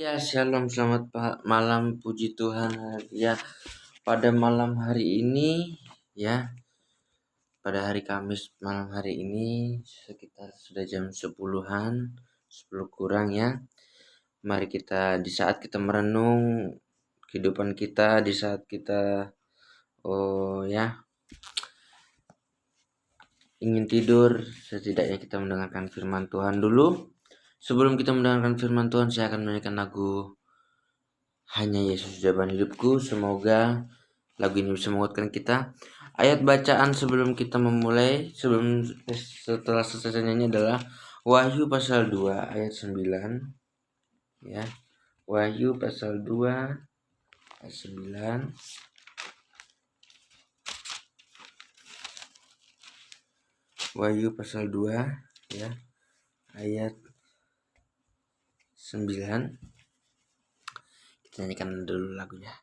Ya, shalom, selamat malam, puji Tuhan. Ya, pada malam hari ini, ya, pada hari Kamis malam hari ini, sekitar sudah jam 10-an, 10 kurang ya. Mari kita, di saat kita merenung kehidupan kita, di saat kita, ingin tidur, setidaknya kita mendengarkan firman Tuhan dulu. Sebelum kita mendengarkan firman Tuhan, saya akan menyanyikan lagu Hanya Yesus Jawaban Hidupku. Semoga lagu ini bisa menguatkan kita. Ayat bacaan sebelum kita memulai, setelah selesai nyanyi adalah Wahyu pasal 2 ayat 9. Ya. Wahyu pasal 2 ayat 9. Wahyu pasal 2 ya, ayat 9. Kita nyanyikan dulu lagunya.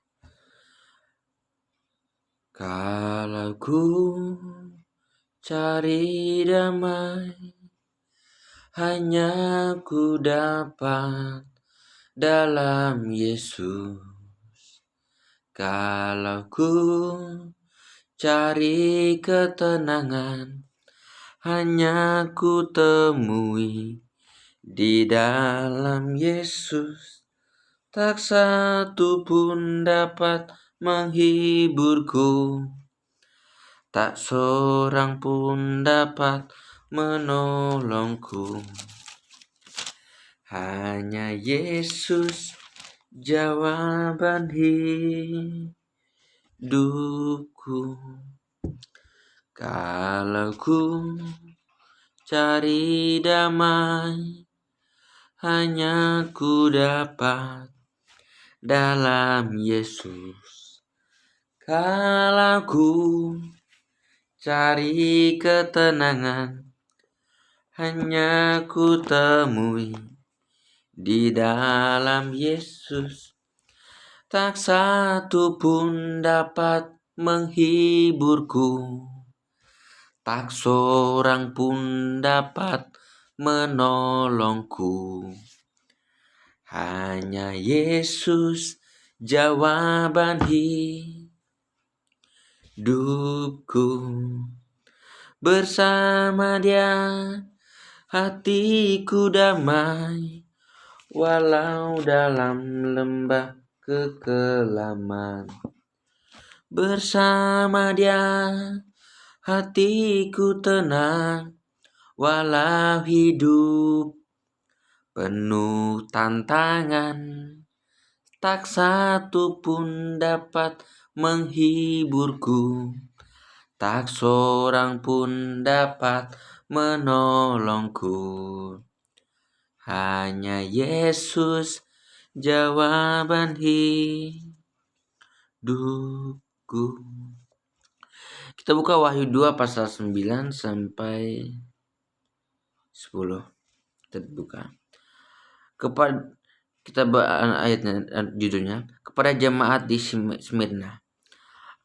Kalau ku cari damai, hanya ku dapat dalam Yesus. Kalau ku cari ketenangan, hanya ku temui di dalam Yesus. Tak satu pun dapat menghiburku, tak seorang pun dapat menolongku. Hanya Yesus jawaban hidupku. Kalau ku cari damai, hanya ku dapat dalam Yesus. Kalau ku cari ketenangan, hanya ku temui di dalam Yesus. Tak satu pun dapat menghiburku, tak seorang pun dapat menolongku. Hanya Yesus jawaban hidupku. Bersama Dia hatiku damai, walau dalam lembah kekelaman. Bersama Dia hatiku tenang, walau hidup penuh tantangan. Tak satu pun dapat menghiburku, tak seorang pun dapat menolongku. Hanya Yesus jawaban hidupku. Kita buka Wahyu 2 pasal 9 sampai 10. Kita buka. Kita ayatnya, judulnya, kepada jemaat di Smyrna.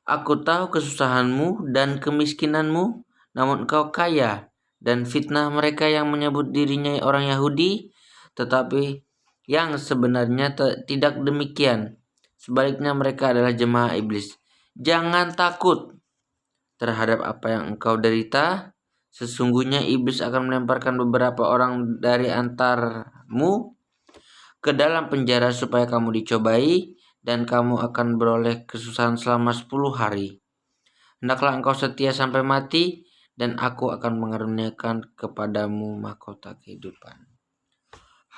Aku tahu kesusahanmu dan kemiskinanmu, namun engkau kaya, dan fitnah mereka yang menyebut dirinya orang Yahudi, tetapi yang sebenarnya tidak demikian. Sebaliknya mereka adalah jemaah iblis. Jangan takut terhadap apa yang engkau derita. Sesungguhnya iblis akan melemparkan beberapa orang dari antarmu ke dalam penjara supaya kamu dicobai, dan kamu akan beroleh kesusahan selama 10 hari. Hendaklah engkau setia sampai mati, dan aku akan mengaruniakan kepadamu mahkota kehidupan.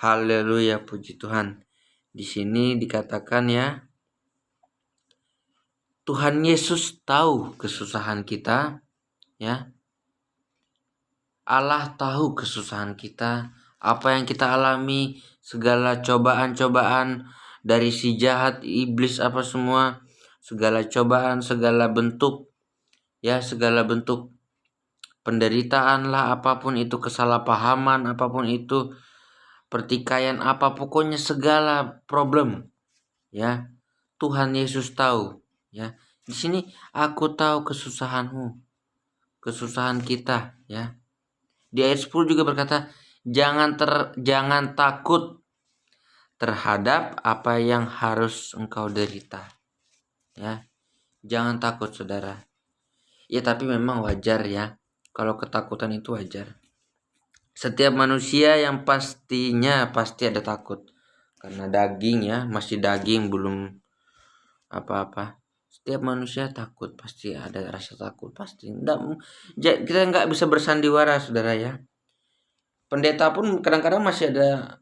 Haleluya, puji Tuhan. Di sini dikatakan ya, Tuhan Yesus tahu kesusahan kita, ya. Allah tahu kesusahan kita, apa yang kita alami, segala cobaan-cobaan dari si jahat, iblis, apa semua, segala cobaan, segala bentuk, ya, segala bentuk penderitaan lah, apapun itu, kesalahpahaman, apapun itu, pertikaian, apa, pokoknya segala problem, ya, Tuhan Yesus tahu, ya. Di sini aku tahu kesusahanmu, kesusahan kita, ya. Di ayat 10 juga berkata, jangan takut terhadap apa yang harus engkau derita. Ya, jangan takut saudara. Ya tapi memang wajar ya, kalau ketakutan itu wajar. Setiap manusia yang pastinya pasti ada takut. Karena daging ya, masih daging belum apa-apa. Setiap manusia takut, pasti ada rasa takut, pasti. Kita nggak bisa bersandiwara saudara ya. Pendeta pun kadang-kadang masih ada,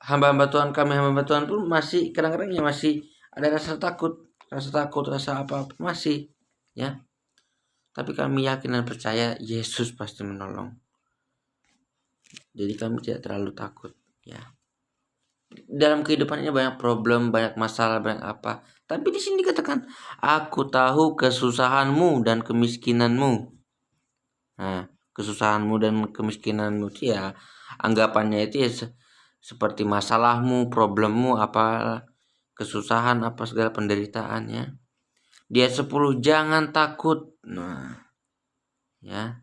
hamba-hamba Tuhan kami, hamba Tuhan pun masih kadang-kadang ya masih ada rasa takut, rasa apa-apa masih ya. Tapi kami yakin dan percaya Yesus pasti menolong. Jadi kami tidak terlalu takut ya. Dalam kehidupan ini banyak problem, banyak masalah, banyak apa. Tapi di sini dikatakan, aku tahu kesusahanmu dan kemiskinanmu. Nah, kesusahanmu dan kemiskinanmu itu ya anggapannya itu ya seperti masalahmu, problemmu, apa kesusahan, apa segala penderitaannya. Dia 10, jangan takut. Nah, ya.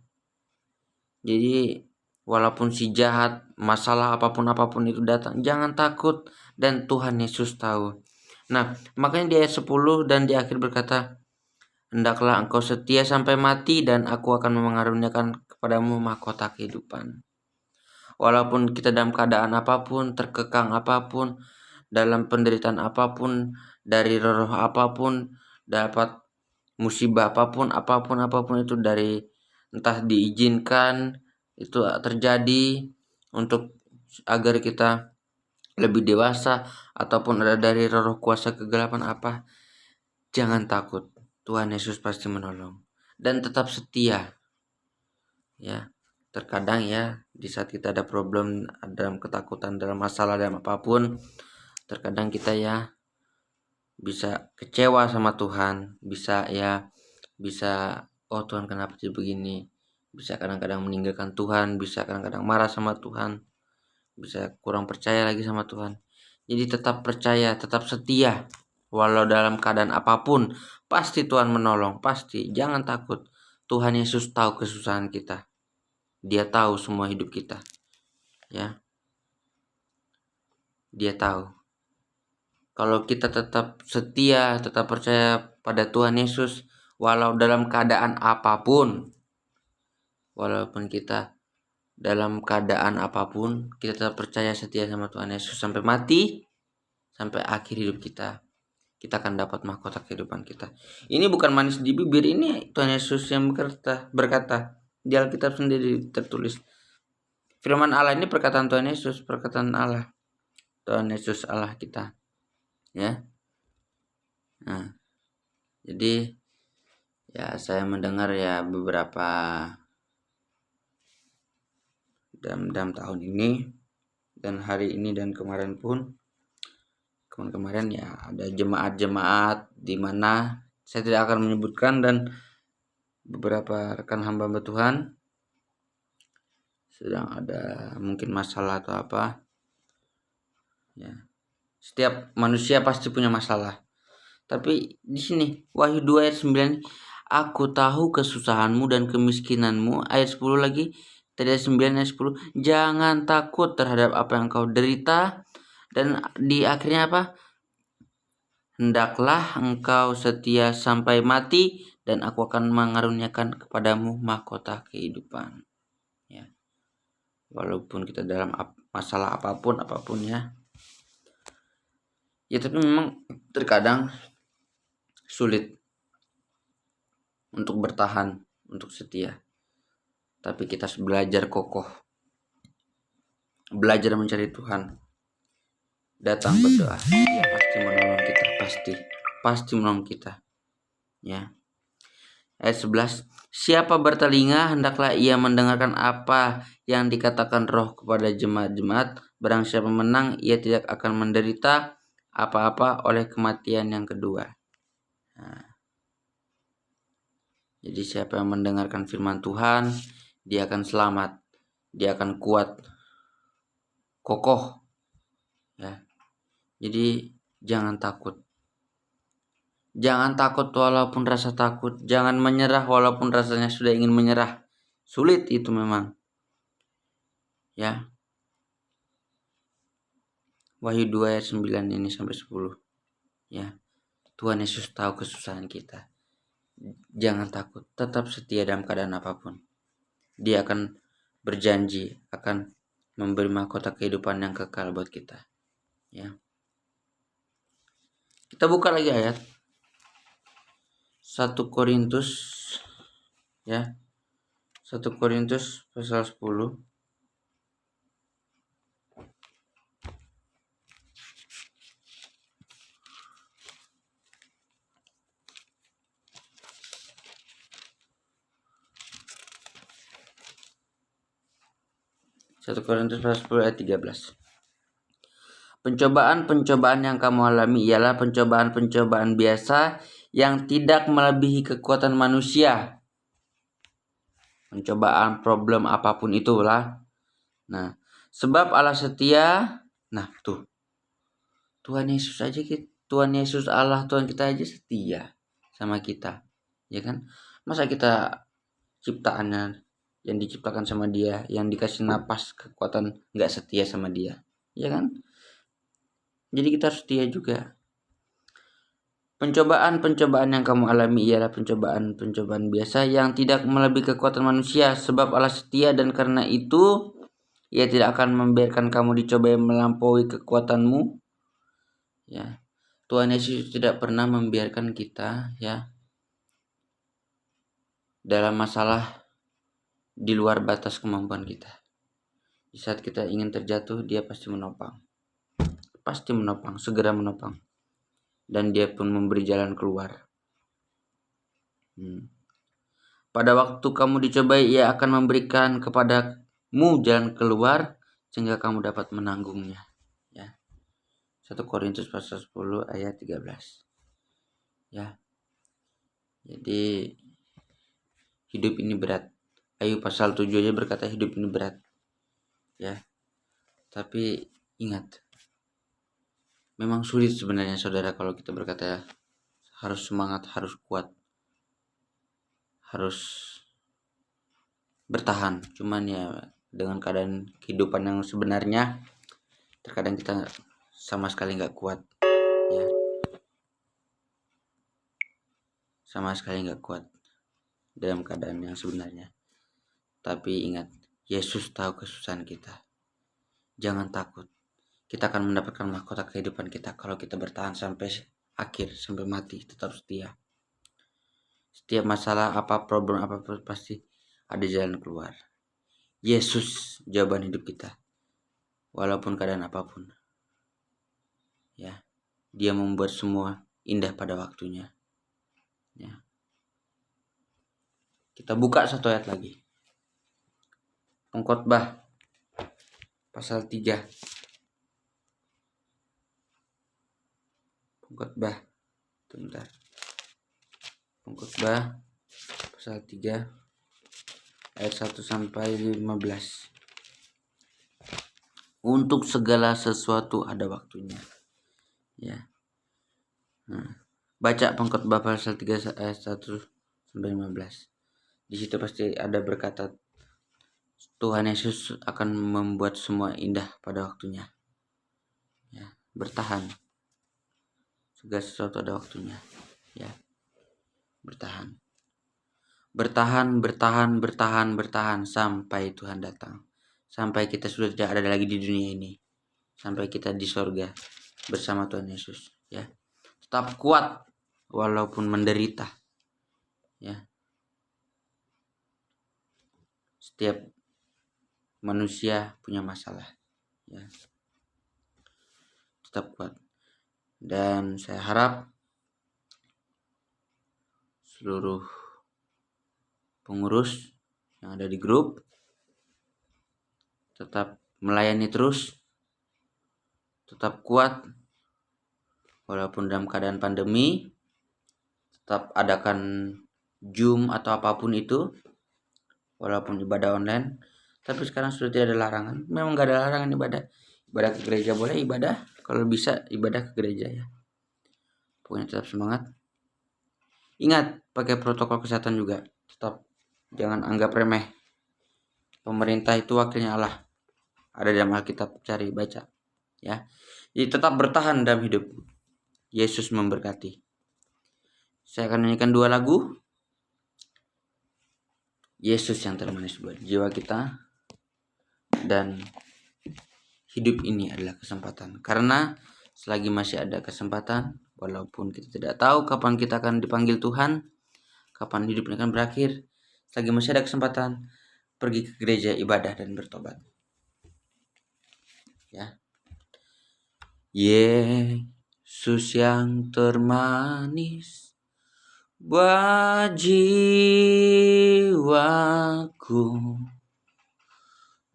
Jadi walaupun si jahat, masalah apapun itu datang, jangan takut, dan Tuhan Yesus tahu. Nah, makanya di ayat 10 dan di akhir berkata, hendaklah engkau setia sampai mati dan aku akan mengaruniakan kepadamu mahkota kehidupan. Walaupun kita dalam keadaan apapun, terkekang apapun, dalam penderitaan apapun, dari roh apapun, dapat musibah apapun itu dari entah diizinkan itu terjadi untuk agar kita lebih dewasa ataupun ada dari roh kuasa kegelapan apa, jangan takut. Tuhan Yesus pasti menolong dan tetap setia. Ya, terkadang ya di saat kita ada problem, dalam ketakutan, dalam masalah, dalam apapun, terkadang kita ya bisa kecewa sama Tuhan, bisa oh Tuhan kenapa jadi begini, bisa kadang-kadang meninggalkan Tuhan, bisa kadang-kadang marah sama Tuhan, bisa kurang percaya lagi sama Tuhan. Jadi tetap percaya, tetap setia, walau dalam keadaan apapun pasti Tuhan menolong, pasti. Jangan takut. Tuhan Yesus tahu kesusahan kita, Dia tahu semua hidup kita, ya. Dia tahu. Kalau kita tetap setia, tetap percaya pada Tuhan Yesus, walau dalam keadaan apapun, walaupun kita dalam keadaan apapun, kita tetap percaya setia sama Tuhan Yesus sampai mati, sampai akhir hidup kita akan dapat mahkota kehidupan kita. Ini bukan manis di bibir, ini Tuhan Yesus yang berkata di Alkitab sendiri tertulis. Firman Allah ini perkataan Tuhan Yesus, perkataan Allah. Tuhan Yesus Allah kita. Ya. Nah, jadi ya saya mendengar ya beberapa dalam tahun ini dan hari ini dan kemarin ya ada jemaat-jemaat di mana saya tidak akan menyebutkan, dan beberapa rekan hamba Tuhan sedang ada mungkin masalah atau apa ya. Setiap manusia pasti punya masalah. Tapi di sini Wahyu 2 ayat 9, aku tahu kesusahanmu dan kemiskinanmu. Ayat 10 lagi, tadi ayat 9 ayat 10, jangan takut terhadap apa yang kau derita. Dan di akhirnya apa? Hendaklah engkau setia sampai mati dan aku akan mengaruniakan kepadamu mahkota kehidupan. Ya. Walaupun kita dalam masalah apapun ya. Ya tapi memang terkadang sulit untuk bertahan, untuk setia. Tapi kita harus belajar kokoh. Belajar mencari Tuhan. Datang berdoa. Dia pasti menolong kita, pasti menolong kita. Ya. Ayat 11, siapa bertelinga hendaklah ia mendengarkan apa yang dikatakan Roh kepada jemaat-jemaat. Barang siapa menang, ia tidak akan menderita apa-apa oleh kematian yang kedua. Nah, jadi siapa yang mendengarkan firman Tuhan, dia akan selamat, dia akan kuat, kokoh. Ya. Jadi jangan takut. Jangan takut walaupun rasa takut. Jangan menyerah walaupun rasanya sudah ingin menyerah. Sulit itu memang. Ya. Wahyu 2 ayat 9 ini sampai 10. Ya. Tuhan Yesus tahu kesusahan kita. Jangan takut, tetap setia dalam keadaan apapun. Dia akan berjanji akan memberi mahkota kehidupan yang kekal buat kita. Ya. Kita buka lagi ayat 1 Korintus ya. 1 Korintus pasal 10. 1 Korintus pasal 10 ayat 13. Pencobaan-pencobaan yang kamu alami ialah pencobaan-pencobaan biasa yang tidak melebihi kekuatan manusia. Pencobaan, problem apapun itulah. Nah, sebab Allah setia. Nah, tuh. Tuhan Yesus aja Tuhan Yesus Allah Tuhan kita aja setia sama kita. Ya kan? Masa kita ciptaannya yang diciptakan sama dia, yang dikasih napas kekuatan nggak setia sama dia, ya kan? Jadi kita harus setia juga. Pencobaan-pencobaan yang kamu alami ialah pencobaan-pencobaan biasa yang tidak melebihi kekuatan manusia, sebab Allah setia dan karena itu Ia tidak akan membiarkan kamu dicobai melampaui kekuatanmu. Ya, Tuhan Yesus tidak pernah membiarkan kita ya dalam masalah di luar batas kemampuan kita. Di saat kita ingin terjatuh, Dia pasti menopang. Pasti menopang, segera menopang. Dan Dia pun memberi jalan keluar. Pada waktu kamu dicobai, Ia akan memberikan kepadamu jalan keluar sehingga kamu dapat menanggungnya. Ya. 1 Korintus pasal 10 ayat 13. Ya. Jadi hidup ini berat. Ayub pasal 7 aja berkata hidup ini berat. Ya. Tapi ingat, memang sulit sebenarnya saudara kalau kita berkata harus semangat, harus kuat, harus bertahan. Cuman ya dengan keadaan kehidupan yang sebenarnya terkadang kita sama sekali nggak kuat. Ya. Sama sekali nggak kuat dalam keadaan yang sebenarnya. Tapi ingat, Yesus tahu kesusahan kita. Jangan takut. Kita akan mendapatkan mahkota kehidupan kita kalau kita bertahan sampai akhir, sampai mati, tetap setia. Setiap masalah apa, problem apa pasti ada jalan keluar. Yesus jawaban hidup kita. Walaupun keadaan apapun. Ya. Dia membuat semua indah pada waktunya. Ya. Kita buka satu ayat lagi. Pengkhotbah pasal 3. Pengkhotbah. Bentar. Pengkhotbah pasal 3 ayat 1 sampai 15. Untuk segala sesuatu ada waktunya. Ya. Nah, baca Pengkhotbah pasal 3 ayat 1 sampai 15. Di situ pasti ada berkata Tuhan Yesus akan membuat semua indah pada waktunya. Ya, bertahan. Segala sesuatu ada waktunya. Ya. Bertahan. Bertahan sampai Tuhan datang. Sampai kita sudah tidak ada lagi di dunia ini. Sampai kita di sorga bersama Tuhan Yesus. Ya. Tetap kuat walaupun menderita. Ya. Setiap manusia punya masalah. Ya. Tetap kuat. Dan saya harap seluruh pengurus yang ada di grup tetap melayani terus, tetap kuat walaupun dalam keadaan pandemi, tetap adakan Zoom atau apapun itu, walaupun ibadah online. Tapi sekarang sudah tidak ada larangan. Memang gak ada larangan ibadah ke gereja boleh, ibadah kalau bisa ibadah ke gereja ya. Pokoknya tetap semangat. Ingat pakai protokol kesehatan juga. Tetap jangan anggap remeh. Pemerintah itu wakilnya Allah. Ada dalam Alkitab, cari baca ya. Jadi tetap bertahan dalam hidup. Yesus memberkati. Saya akan nyanyikan 2 lagu. Yesus yang termanis buat jiwa kita, dan hidup ini adalah kesempatan. Karena selagi masih ada kesempatan, walaupun kita tidak tahu kapan kita akan dipanggil Tuhan, kapan hidup ini akan berakhir, selagi masih ada kesempatan, pergi ke gereja, ibadah, dan bertobat. Ya. Yesus yang termanis buat jiwaku,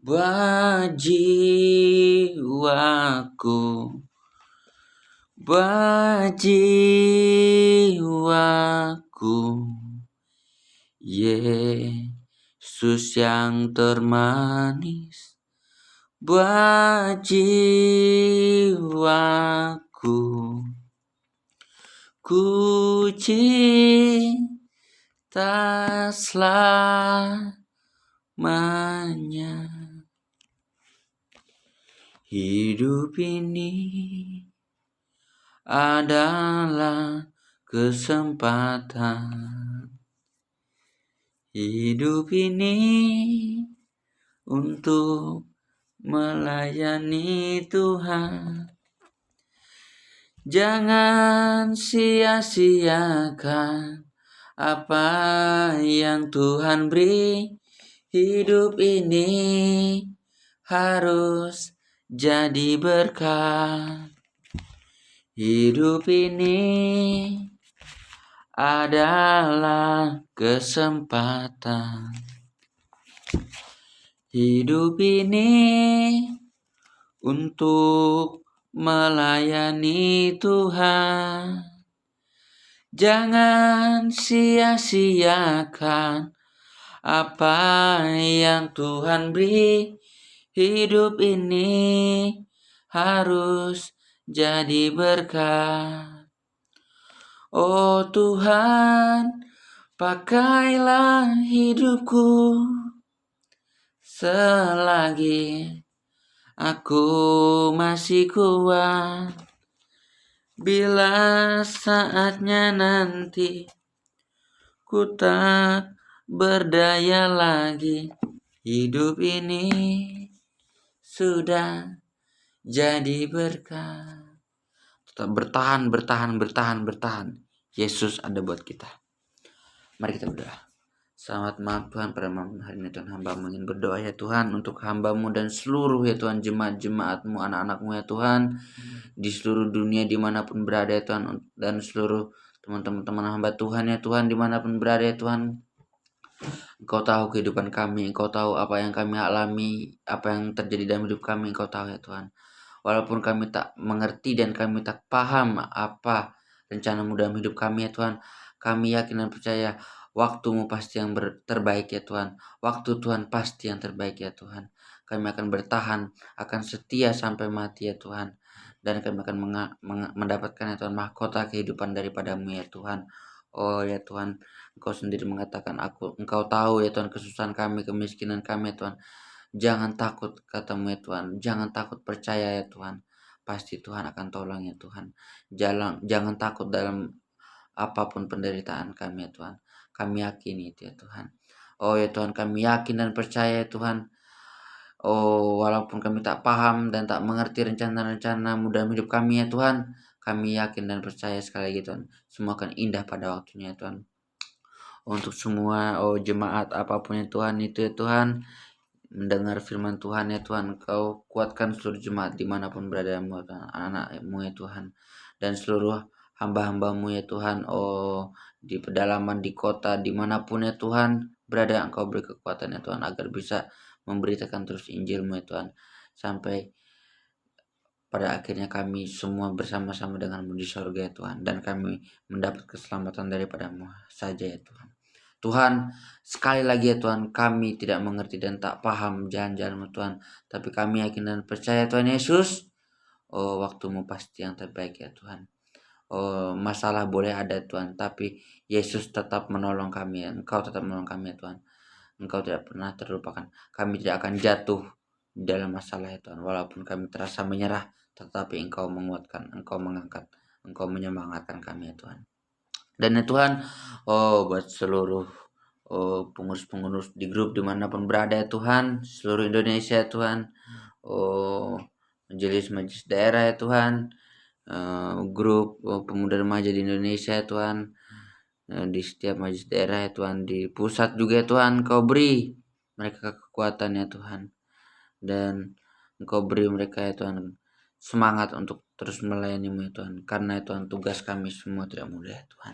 buat jiwaku, buat jiwaku. Yesus yang termanis buat jiwaku, ku cinta selamanya. Hidup ini adalah kesempatan. Hidup ini untuk melayani Tuhan. Jangan sia-siakan apa yang Tuhan beri. Hidup ini harus jadi berkat. Hidup ini adalah kesempatan. Hidup ini untuk melayani Tuhan. Jangan sia-siakan apa yang Tuhan beri. Hidup ini harus jadi berkat. Oh Tuhan, pakailah hidupku selagi aku masih kuat. Bila saatnya nanti ku tak berdaya lagi, hidup ini sudah jadi berkat. Tetap bertahan. Yesus ada buat kita. Mari kita berdoa. Selamat malam Tuhan, pada malam hari ini Tuhan, hamba-Mu ingin berdoa ya Tuhan untuk hamba-Mu dan seluruh ya Tuhan jemaat-jemaat-Mu, anak-anak-Mu ya Tuhan, di seluruh dunia dimanapun berada ya Tuhan, dan seluruh teman-teman hamba Tuhan ya Tuhan dimanapun berada ya Tuhan. Engkau tahu kehidupan kami, Engkau tahu apa yang kami alami, apa yang terjadi dalam hidup kami, Engkau tahu ya Tuhan. Walaupun kami tak mengerti dan kami tak paham apa rencana-Mu dalam hidup kami ya Tuhan, kami yakin dan percaya waktu-Mu pasti yang terbaik ya Tuhan. Waktu Tuhan pasti yang terbaik ya Tuhan. Kami akan bertahan, akan setia sampai mati ya Tuhan. Dan kami akan mendapatkan ya Tuhan mahkota kehidupan daripada-Mu ya Tuhan. Oh ya Tuhan, Engkau sendiri mengatakan Engkau tahu ya Tuhan kesusahan kami, kemiskinan kami ya Tuhan. Jangan takut kata-Mu ya Tuhan. Jangan takut, percaya ya Tuhan. Pasti Tuhan akan tolong ya Tuhan. Jangan takut dalam apapun penderitaan kami ya Tuhan. Kami yakin itu ya Tuhan. Oh ya Tuhan, kami yakin dan percaya ya Tuhan. Oh, walaupun kami tak paham dan tak mengerti rencana-rencana-Mu dalam hidup kami ya Tuhan, kami yakin dan percaya sekali lagi Tuhan, semua akan indah pada waktunya ya Tuhan. Untuk semua jemaat apapun ya Tuhan, itu ya Tuhan, mendengar firman Tuhan ya Tuhan, Kau kuatkan seluruh jemaat dimanapun berada ya Tuhan, anak-anak-Mu ya Tuhan, dan seluruh hamba-hamba-Mu ya Tuhan, di pedalaman, di kota, dimanapun ya Tuhan berada, Engkau beri kekuatan ya Tuhan, agar bisa memberitakan terus Injil-Mu ya Tuhan, sampai pada akhirnya kami semua bersama-sama dengan-Mu di sorga ya Tuhan, dan kami mendapat keselamatan daripada-Mu saja ya Tuhan. Tuhan, sekali lagi ya Tuhan, kami tidak mengerti dan tak paham jalan-jalan-Mu Tuhan, tapi kami yakin dan percaya Tuhan Yesus, waktu-Mu pasti yang terbaik ya Tuhan. Masalah boleh ada Tuhan, tapi Yesus tetap menolong kami ya. Engkau tetap menolong kami ya Tuhan. Engkau tidak pernah terlupakan. Kami tidak akan jatuh dalam masalah ya Tuhan, walaupun kami terasa menyerah, tetapi Engkau menguatkan, Engkau mengangkat, Engkau menyemangatkan kami ya Tuhan. Dan ya Tuhan, buat seluruh pengurus-pengurus di grup dimanapun berada ya Tuhan, seluruh Indonesia ya Tuhan, majelis-majelis daerah ya Tuhan, grup pemuda remaja di Indonesia ya Tuhan, di setiap majelis daerah ya Tuhan, di pusat juga ya Tuhan, Kau beri mereka kekuatan ya Tuhan, dan Engkau beri mereka ya Tuhan semangat untuk terus melayani-Mu ya Tuhan, karena ya Tuhan tugas kami semua tidak mudah ya Tuhan.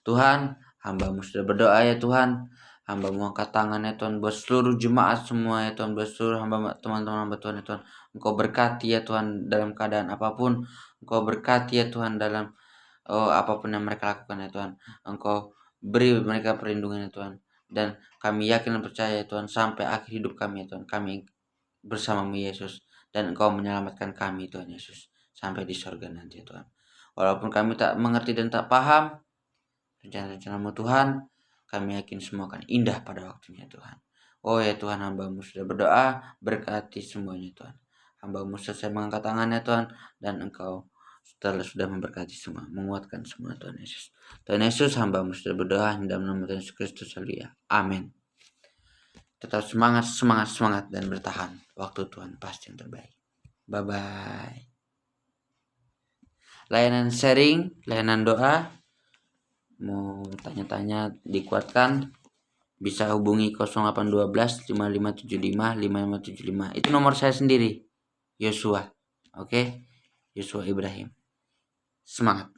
Tuhan, hamba-Mu sudah berdoa ya Tuhan, hamba-Mu angkat tangan ya Tuhan buat seluruh jemaat semua ya Tuhan, buat seluruh hamba teman-teman hamba Tuhan ya Tuhan. Engkau berkati ya Tuhan dalam keadaan apapun, Engkau berkati ya Tuhan dalam apapun yang mereka lakukan ya Tuhan. Engkau beri mereka perlindungan ya Tuhan, dan kami yakin dan percaya ya Tuhan, sampai akhir hidup kami ya Tuhan, kami bersama-Mu Yesus, dan Engkau menyelamatkan kami Tuhan Yesus sampai di surga nanti ya Tuhan. Walaupun kami tak mengerti dan tak paham rencana-rencana-Mu Tuhan, kami yakin semua akan indah pada waktunya Tuhan. Oh ya Tuhan, hamba-Mu sudah berdoa, berkati semuanya Tuhan. Hamba-Mu selesai mengangkat tangannya Tuhan, dan Engkau sudah memberkati semua, menguatkan semua Tuhan Yesus. Tuhan Yesus, hamba-Mu sudah berdoa dalam nama Tuhan Yesus Kristus, haleluya. Amin. Tetap semangat dan bertahan. Waktu Tuhan pasti yang terbaik. Bye-bye. Layanan sharing, layanan doa, mau tanya-tanya dikuatkan, bisa hubungi 0812 5575 5575. Itu nomor saya sendiri, Yosua. Oke, Yosua Ibrahim. Semangat.